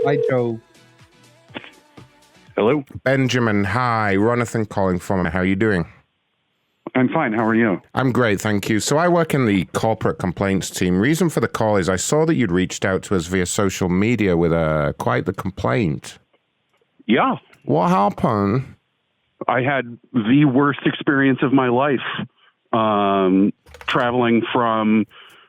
Hi, Joe. Hello? Benjamin, hi. Ronathan calling from. How are you doing? I'm fine. How are you? I'm great, thank you. So I work in the corporate complaints team. Reason for the call is I saw that you'd reached out to us via social media with quite the complaint. Yeah. What happened? I had the worst experience of my life traveling from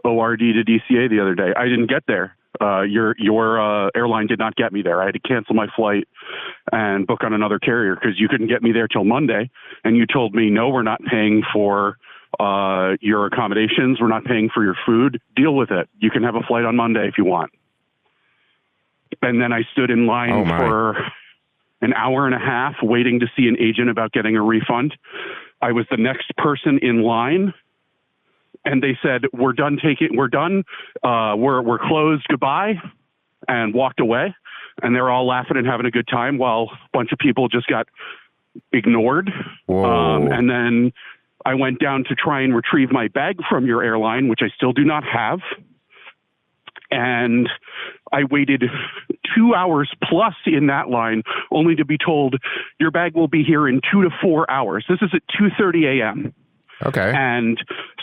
ORD to DCA the other day. I didn't get there. Your airline did not get me there. I had to cancel my flight and book on another carrier because you couldn't get me there till Monday. And you told me, no, we're not paying for your accommodations. We're not paying for your food. Deal with it. You can have a flight on Monday if you want. And then I stood in line for an hour and a half waiting to see an agent about getting a refund. I was the next person in line. And they said, we're done. We're closed. Goodbye. And walked away. And they're all laughing and having a good time while a bunch of people just got ignored. And then I went down to try and retrieve my bag from your airline, which I still do not have. And I waited 2 hours plus in that line only to be told your bag will be here in 2 to 4 hours. This is at 2:30 a.m. Okay. And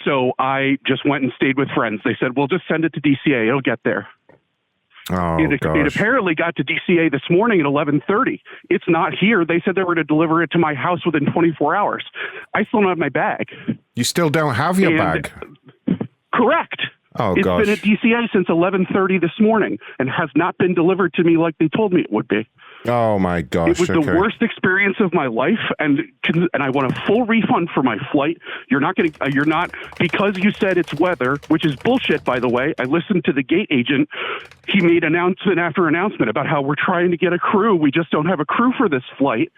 so I just went and stayed with friends. They said, we'll just send it to DCA. It'll get there. It apparently got to DCA this morning at 11:30. It's not here. They said they were going to deliver it to my house within 24 hours. I still don't have my bag. You still don't have your bag? Correct. Oh, it's been at DCA since 11:30 this morning and has not been delivered to me like they told me it would be. Oh my gosh! It was the worst experience of my life, and I want a full refund for my flight. You're not because you said it's weather, which is bullshit, by the way. I listened to the gate agent. He made announcement after announcement about how we're trying to get a crew. We just don't have a crew for this flight.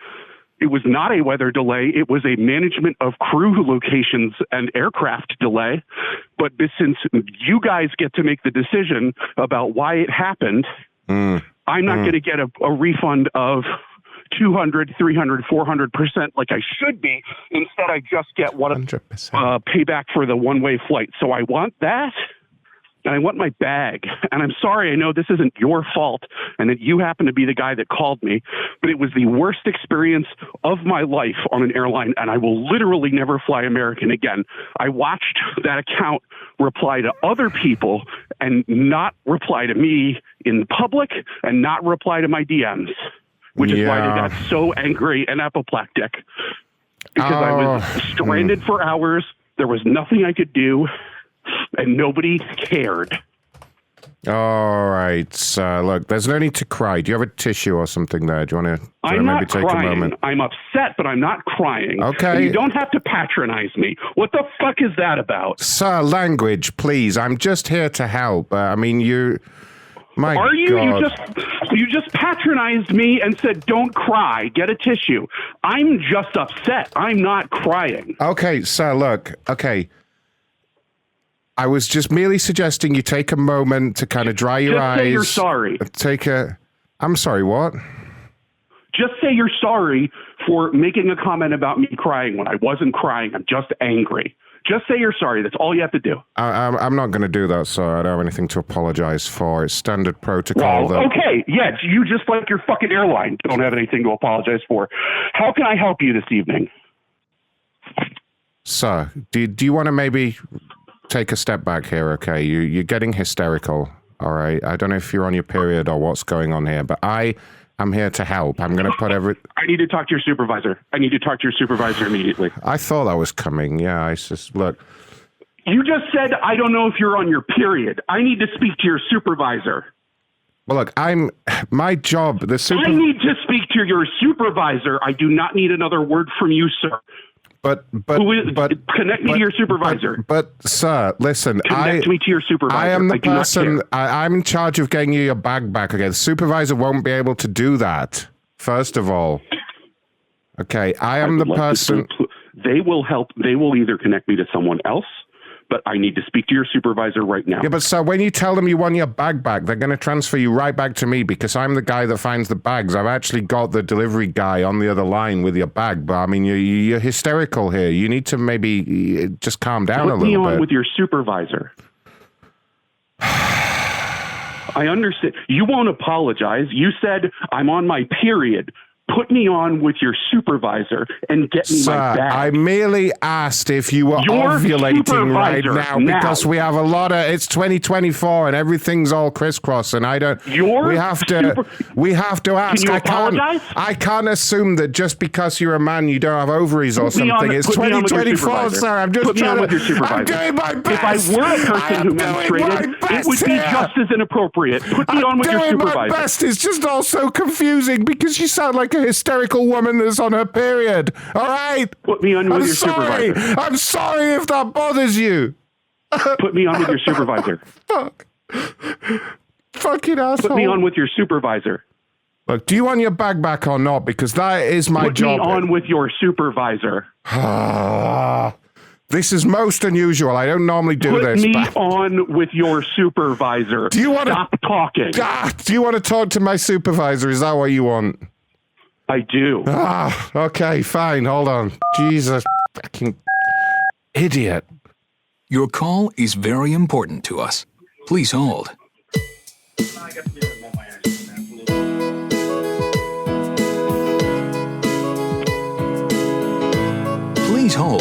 It was not a weather delay. It was a management of crew locations and aircraft delay. But since you guys get to make the decision about why it happened, I'm not going to get a refund of 200, 300, 400% like I should be. Instead, I just get what payback for the one-way flight. So I want that. And I want my bag. And I'm sorry, I know this isn't your fault and that you happen to be the guy that called me, but it was the worst experience of my life on an airline, and I will literally never fly American again. I watched that account reply to other people and not reply to me in public and not reply to my DMs, which is why they got so angry and apoplectic. Because I was stranded for hours. There was nothing I could do. And nobody cared. All right. Look, there's no need to cry. Do you have a tissue or something there? Do you want to maybe take a moment? I'm upset, but I'm not crying. Okay. And you don't have to patronize me. What the fuck is that about? Sir, language, please. I'm just here to help. I mean, my Are you? God. You just patronized me and said, don't cry, get a tissue. I'm just upset. I'm not crying. Okay, sir, look. Okay. I was just merely suggesting you take a moment to kind of dry your eyes. Just say you're sorry. I'm sorry, what? Just say you're sorry for making a comment about me crying when I wasn't crying. I'm just angry. Just say you're sorry. That's all you have to do. I'm not going to do that, sir. I don't have anything to apologize for. It's standard protocol. Well, okay. Yes, you just like your fucking airline don't have anything to apologize for. How can I help you this evening? Sir, do you want to maybe take a step back here, okay? You're getting hysterical, all right? I don't know if you're on your period or what's going on here, but I'm here to help. I'm going to put I need to talk to your supervisor. I need to talk to your supervisor immediately. I thought that was coming. Yeah, look. You just said, I don't know if you're on your period. I need to speak to your supervisor. Well, look, my job, I need to speak to your supervisor. I do not need another word from you, sir. But connect me to your supervisor. But sir, listen. Connect me to your supervisor. I am the person. I'm in charge of getting you your bag back. Okay, the supervisor won't be able to do that. First of all, okay, I am the person. They will help. They will either connect me to someone else, but I need to speak to your supervisor right now. Yeah, but sir, when you tell them you want your bag back, they're going to transfer you right back to me because I'm the guy that finds the bags. I've actually got the delivery guy on the other line with your bag. But I mean, you're hysterical here. You need to maybe just calm down a little bit. Put me on with your supervisor. I understand. You won't apologize. You said I'm on my period. Put me on with your supervisor and get me my bag. I merely asked if you were ovulating right now because we have a lot of. It's 2024 and everything's all crisscross, and I don't. We have to ask. Can you apologize? I can't assume that just because you're a man you don't have ovaries or something. It's 2024, sir. I'm just trying with your supervisor. I'm doing my best. If I were a person who menstruated, it would be just as inappropriate. Put me on with your supervisor. My best. It's just all so confusing because you sound like a hysterical woman that's on her period. All right? Put me on with your supervisor. I'm sorry if that bothers you. Put me on with your supervisor. Fuck. Fucking asshole. Put me on with your supervisor. Look, do you want your bag back or not? Because that is my job. Put me on with your supervisor. This is most unusual. I don't normally do this. Put me on with your supervisor. Stop talking. Do you want to talk to my supervisor? Is that what you want? I do. Okay, fine. Hold on. Jesus, fucking idiot. Your call is very important to us. Please hold. Please hold.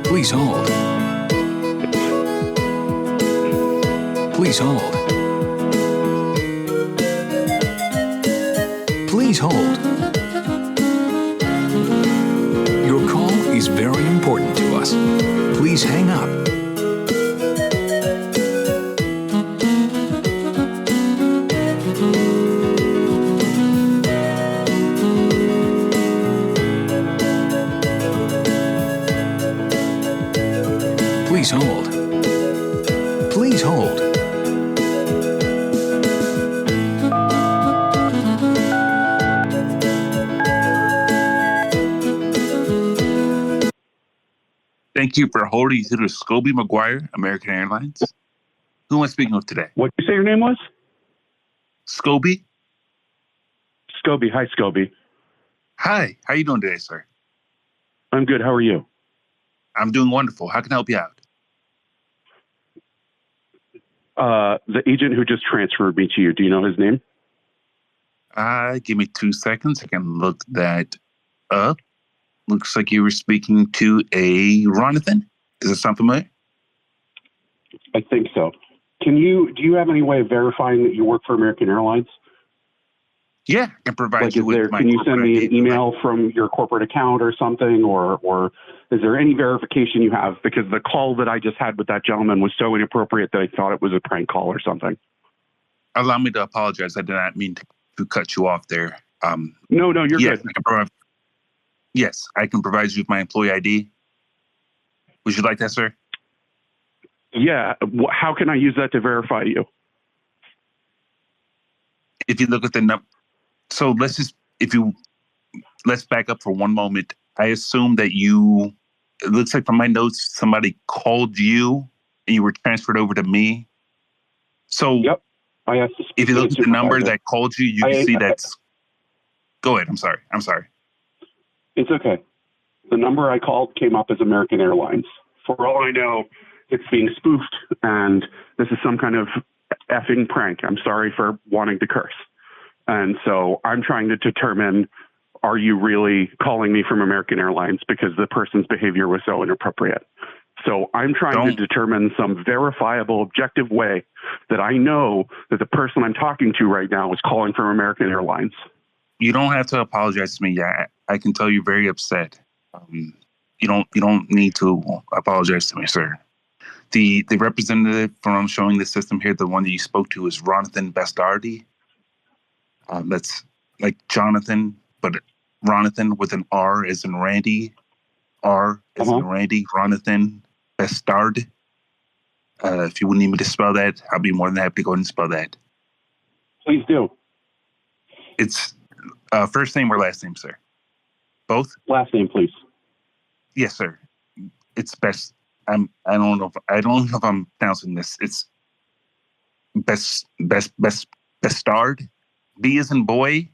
Please hold. Please hold. Please hold. Your call is very important to us. Please hang up. Please hold. Please hold. Thank you for holding through to Scoby McGuire, American Airlines. Who am I speaking with today? What did you say your name was? Scoby? Scoby. Hi, Scoby. Hi. How are you doing today, sir? I'm good. How are you? I'm doing wonderful. How can I help you out? The agent who just transferred me to you, do you know his name? Give me 2 seconds. I can look that up. Looks like you were speaking to a Ronathan. Does that sound familiar? I think so. Do you have any way of verifying that you work for American Airlines? Yeah, I can provide you with my. Can you send me an email from your corporate account or something, or is there any verification you have? Because the call that I just had with that gentleman was so inappropriate that I thought it was a prank call or something. Allow me to apologize. I did not mean to cut you off there. No, you're good. Yes, I can provide you with my employee ID. Would you like that, sir? Yeah. How can I use that to verify you? If you look at the number. So let's back up for one moment. I assume that it looks like from my notes, somebody called you and you were transferred over to me. So yep. I asked if you look at the number that called you, you can see that's. Go ahead. I'm sorry. It's okay. The number I called came up as American Airlines. For all I know, it's being spoofed, and this is some kind of effing prank. I'm sorry for wanting to curse. And so I'm trying to determine, are you really calling me from American Airlines because the person's behavior was so inappropriate? So I'm trying to determine some verifiable, objective way that I know that the person I'm talking to right now is calling from American Airlines. You don't have to apologize to me. Yeah, I can tell you're very upset. You don't need to apologize to me, sir. The representative from showing the system here, the one that you spoke to, is Ronathan Bastardi. That's like Jonathan, but Ronathan with an R as in Randy. R as in Randy. Ronathan Bastard. If you would need me to spell that, I'll be more than happy to go ahead and spell that. Please do. It's first name or last name, sir? Both? Last name, please. Yes, sir. It's best. I don't know if I'm pronouncing this. It's Bastard. B as in boy.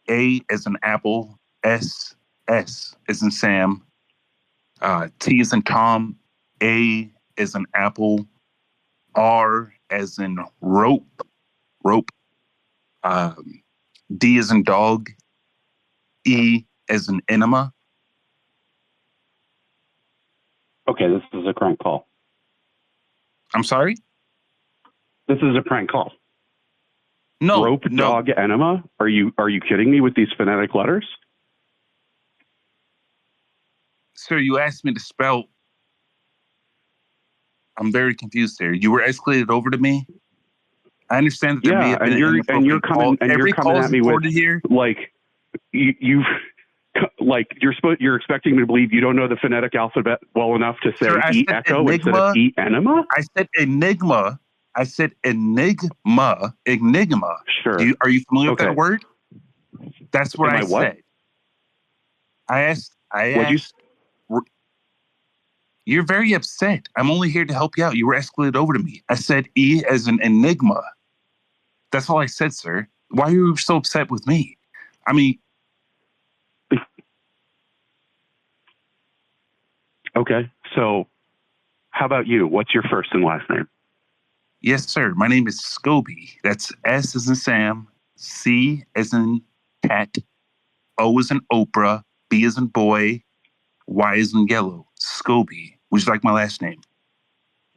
A as in apple. S as in Sam. T as in Tom. A as in apple. R as in rope. D as in dog. E as in enema. Okay, this is a prank call. I'm sorry? This is a prank call. No. Rope, no. dog, enema? Are you kidding me with these phonetic letters? Sir, you asked me to spell. I'm very confused there. You were escalated over to me. I understand that there may have been you're coming at me with here. Like you've like you're expecting me to believe you don't know the phonetic alphabet well enough to say Sir, E echo enigma, instead of E enema? I said enigma. I said enigma. Sure. Are you familiar with that word? That's what I said. I asked. You're very upset. I'm only here to help you out. You were escalated over to me. I said E as an enigma. That's all I said, sir. Why are you so upset with me? I mean... Okay, so how about you? What's your first and last name? Yes, sir. My name is Scoby. That's S as in Sam, C as in cat, O as in Oprah, B as in boy, Y as in yellow. Scoby. Would you like my last name?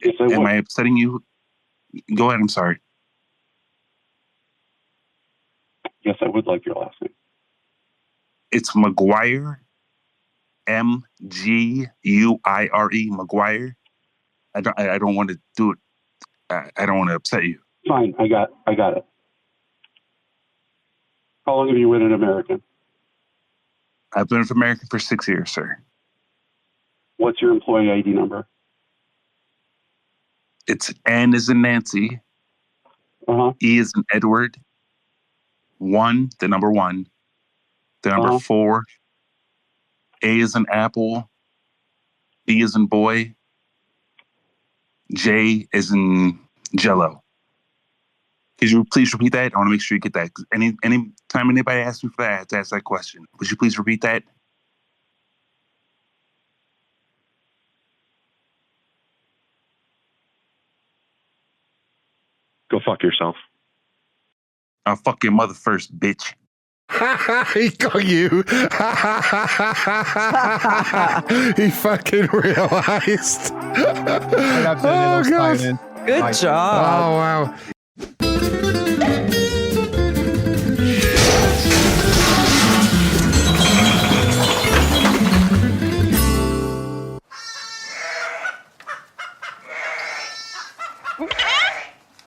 Yes, I would. Am I upsetting you? Go ahead. I'm sorry. Yes, I would like your last name. It's McGuire. MGUIRE. McGuire. I don't want to do it. I don't want to upset you. Fine, I got it. How long have you been an American? I've been with America for 6 years, sir. What's your employee ID number? It's N as in Nancy. E as in Edward. 1, the number 1. The number 4. A as in apple. B as in boy. J as in jello. Could you please repeat that? I want to make sure you get that. Any time anybody asks me for that, I have to ask that question. Would you please repeat that? Go fuck yourself. I'll fuck your mother first, bitch. He got you. He fucking realized. Oh, God. Good job. Oh, wow.